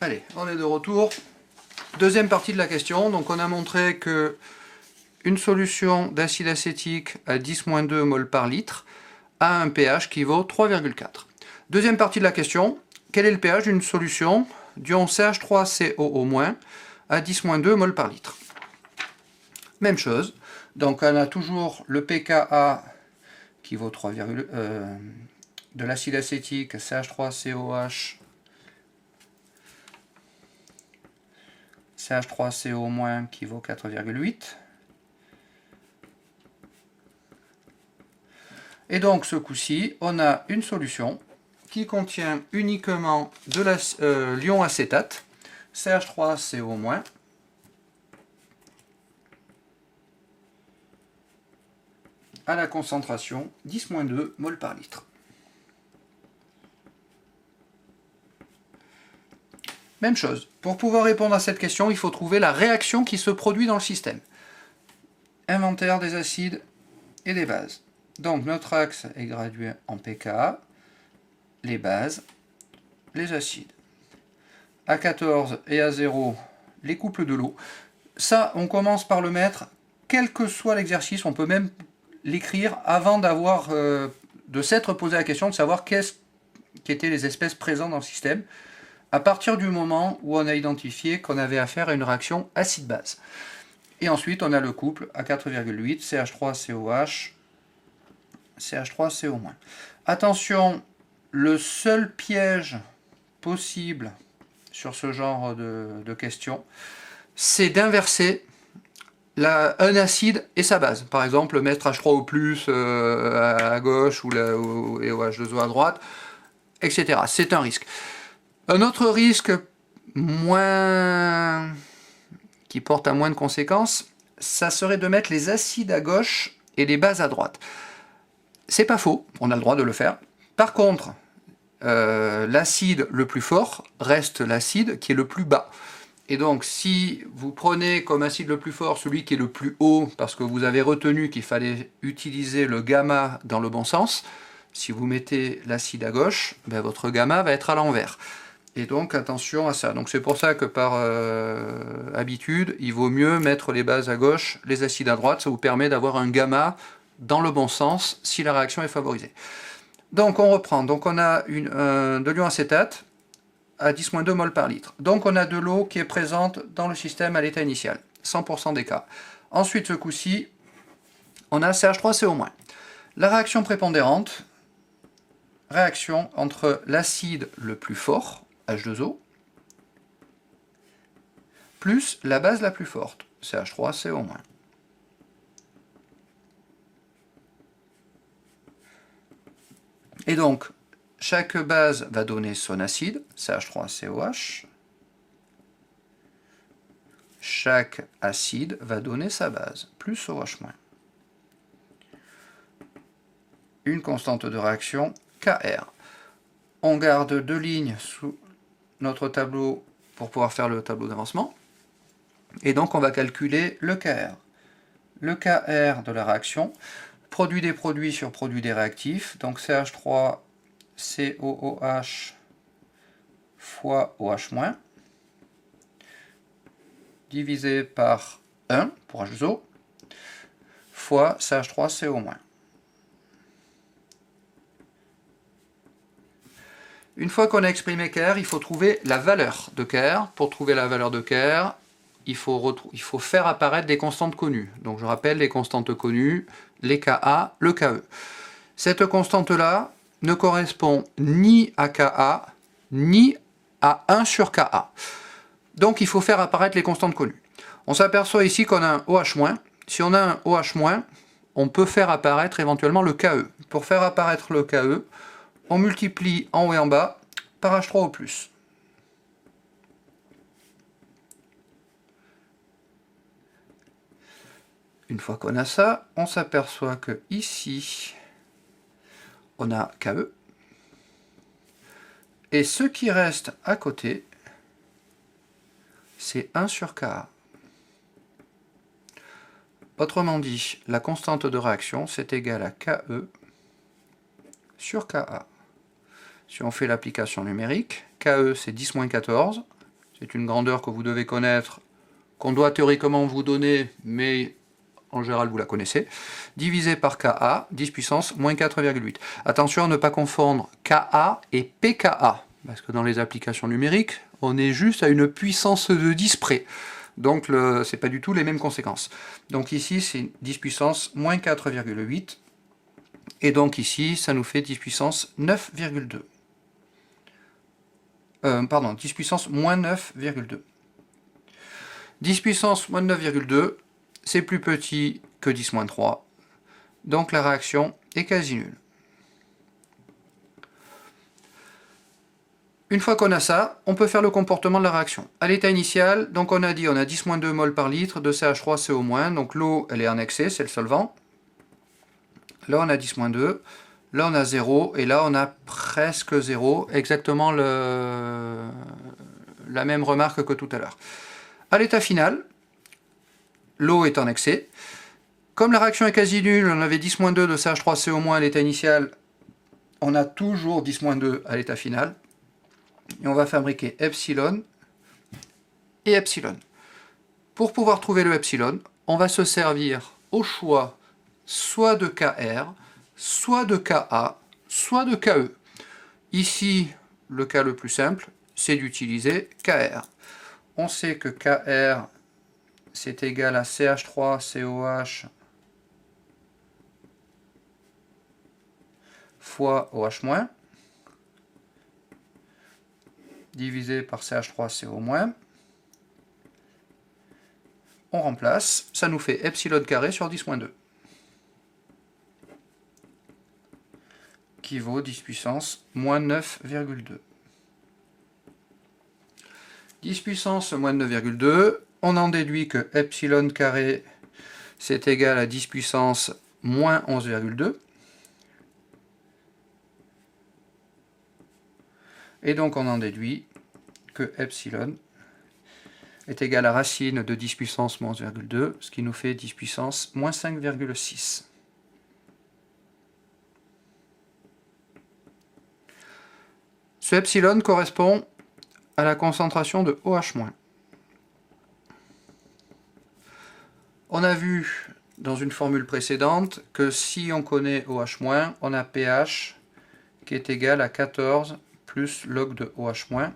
Allez, on est de retour. Deuxième partie de la question. Donc on a montré que une solution d'acide acétique à 10-2 mol par litre a un pH qui vaut 3,4. Deuxième partie de la question. Quel est le pH d'une solution d'ion CH3COO- à 10-2 mol par litre? Même chose. Donc on a toujours le pKa qui vaut 3, de l'acide acétique CH3COH CH3CO- qui vaut 4,8. Et donc ce coup-ci, on a une solution qui contient uniquement de l'ion acétate, CH3CO-, à la concentration 10-2 mol par litre. Même chose. Pour pouvoir répondre à cette question, il faut trouver la réaction qui se produit dans le système. Inventaire des acides et des bases. Donc notre axe est gradué en pKa, les bases, les acides. À 14 et à 0, les couples de l'eau. Ça, on commence par le mettre, quel que soit l'exercice, on peut même l'écrire avant de s'être posé la question de savoir qu'est-ce qu'étaient les espèces présentes dans le système, à partir du moment où on a identifié qu'on avait affaire à une réaction acide-base. Et ensuite, on a le couple à 4,8, CH3COH, CH3CO-. Attention, le seul piège possible sur ce genre de questions, c'est d'inverser un acide et sa base. Par exemple, mettre H3O+, à gauche ou OH2O à droite, etc. C'est un risque. Un autre risque qui porte à moins de conséquences, ça serait de mettre les acides à gauche et les bases à droite. C'est pas faux, on a le droit de le faire. Par contre, l'acide le plus fort reste l'acide qui est le plus bas. Et donc, si vous prenez comme acide le plus fort celui qui est le plus haut, parce que vous avez retenu qu'il fallait utiliser le gamma dans le bon sens, si vous mettez l'acide à gauche, ben votre gamma va être à l'envers. Et donc, attention à ça. Donc, c'est pour ça que par habitude, il vaut mieux mettre les bases à gauche, les acides à droite. Ça vous permet d'avoir un gamma dans le bon sens si la réaction est favorisée. Donc, on reprend. Donc, on a de l'ion acétate à 10-2 mol par litre. Donc on a de l'eau qui est présente dans le système à l'état initial, 100% des cas. Ensuite, ce coup-ci, on a CH3CO-. La réaction prépondérante, réaction entre l'acide le plus fort, H2O, plus la base la plus forte, CH3CO-. Et donc, chaque base va donner son acide, CH3COH. Chaque acide va donner sa base, plus OH-. Une constante de réaction, Kr. On garde deux lignes sous notre tableau pour pouvoir faire le tableau d'avancement. Et donc on va calculer le Kr. Le Kr de la réaction, produit des produits sur produit des réactifs, donc CH3COOH fois OH-, divisé par 1 pour H2O, fois CH3CO-. Une fois qu'on a exprimé Kr, il faut trouver la valeur de Kr. Pour trouver la valeur de Kr, il faut faire apparaître des constantes connues. Donc je rappelle les constantes connues, les Ka, le Ke. Cette constante-là ne correspond ni à Ka, ni à 1 sur Ka. Donc il faut faire apparaître les constantes connues. On s'aperçoit ici qu'on a un OH-. Si on a un OH-, on peut faire apparaître éventuellement le Ke. Pour faire apparaître le Ke, on multiplie en haut et en bas par H3O+. Une fois qu'on a ça, on s'aperçoit que ici, on a Ke. Et ce qui reste à côté, c'est 1 sur Ka. Autrement dit, la constante de réaction, c'est égal à Ke sur Ka. Si on fait l'application numérique, Ke c'est 10-14, c'est une grandeur que vous devez connaître, qu'on doit théoriquement vous donner, mais en général vous la connaissez, divisé par Ka, 10 puissance moins 4,8. Attention à ne pas confondre Ka et pKa, parce que dans les applications numériques, on est juste à une puissance de 10 près. Donc ce n'est pas du tout les mêmes conséquences. Donc ici c'est 10 puissance moins 4,8. Et donc ici ça nous fait 10 puissance 9,2. Pardon, 10 puissance moins 9,2. 10 puissance moins 9,2, c'est plus petit que 10 moins 3. Donc la réaction est quasi nulle. Une fois qu'on a ça, on peut faire le comportement de la réaction. À l'état initial, donc on a dit on a 10-2 mol par litre de CH3CO-, donc l'eau elle est en excès, c'est le solvant. Là on a 10-2, là on a 0, et là on a presque 0, exactement la même remarque que tout à l'heure. À l'état final, l'eau est en excès. Comme la réaction est quasi nulle, on avait 10-2 de CH3CO- à l'état initial, on a toujours 10-2 à l'état final. Et on va fabriquer epsilon et epsilon. Pour pouvoir trouver le epsilon, on va se servir au choix soit de Kr, soit de Ka, soit de Ke. Ici, le cas le plus simple, c'est d'utiliser Kr. On sait que Kr, c'est égal à CH3COH fois OH-, divisé par CH3CO-. On remplace, ça nous fait epsilon carré sur 10-2, qui vaut 10 puissance moins 9,2. 10 puissance moins 9,2, on en déduit que epsilon carré, c'est égal à 10 puissance moins 11,2. Et donc on en déduit que epsilon est égal à racine de 10 puissance moins 11,2, ce qui nous fait 10 puissance moins 5,6. Ce epsilon correspond à la concentration de OH-. On a vu dans une formule précédente que si on connaît OH-, on a pH qui est égal à 14 plus log de OH-.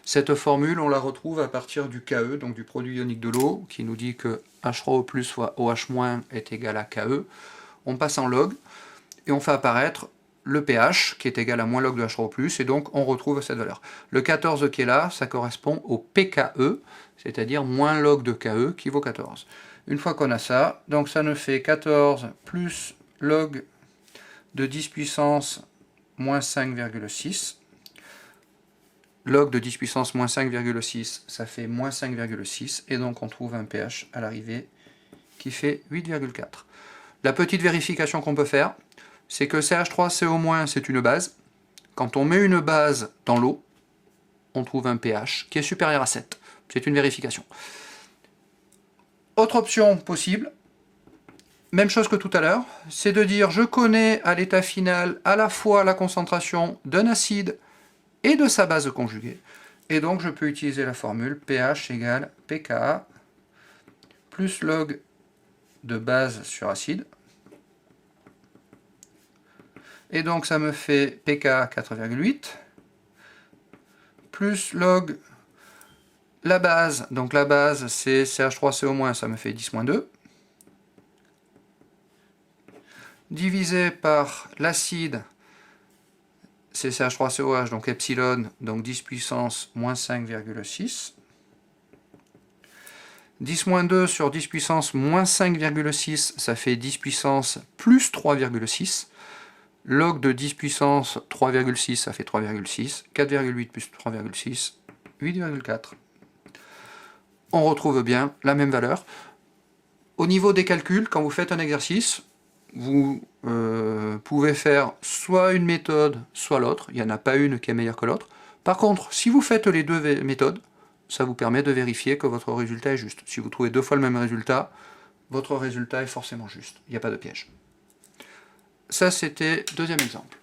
Cette formule, on la retrouve à partir du Ke, donc du produit ionique de l'eau, qui nous dit que H3O+, fois OH- est égal à Ke. On passe en log, et on fait apparaître le pH, qui est égal à moins log de H3O+, et donc on retrouve cette valeur. Le 14 qui est là, ça correspond au pKe, c'est-à-dire moins log de Ke, qui vaut 14. Une fois qu'on a ça, donc ça nous fait 14 plus log de 10 puissance moins 5,6. Log de 10 puissance moins 5,6, ça fait moins 5,6, et donc on trouve un pH à l'arrivée qui fait 8,4. La petite vérification qu'on peut faire, c'est que CH3CO- c'est une base. Quand on met une base dans l'eau, on trouve un pH qui est supérieur à 7. C'est une vérification. Autre option possible, même chose que tout à l'heure, c'est de dire je connais à l'état final à la fois la concentration d'un acide et de sa base conjuguée. Et donc je peux utiliser la formule pH égale pKa plus log de base sur acide. Et donc ça me fait pKa 4,8 plus log la base, donc la base c'est CH3CO-, ça me fait 10-2, divisé par l'acide, c'est CH3COH, donc epsilon, donc 10 puissance moins 5,6. 10-2 sur 10 puissance moins 5,6, ça fait 10 puissance plus 3,6. Log de 10 puissance 3,6, ça fait 3,6. 4,8 plus 3,6, 8,4. On retrouve bien la même valeur. Au niveau des calculs, quand vous faites un exercice, vous pouvez faire soit une méthode, soit l'autre. Il n'y en a pas une qui est meilleure que l'autre. Par contre, si vous faites les deux méthodes, ça vous permet de vérifier que votre résultat est juste. Si vous trouvez 2 fois le même résultat, votre résultat est forcément juste. Il n'y a pas de piège. Ça, c'était deuxième exemple.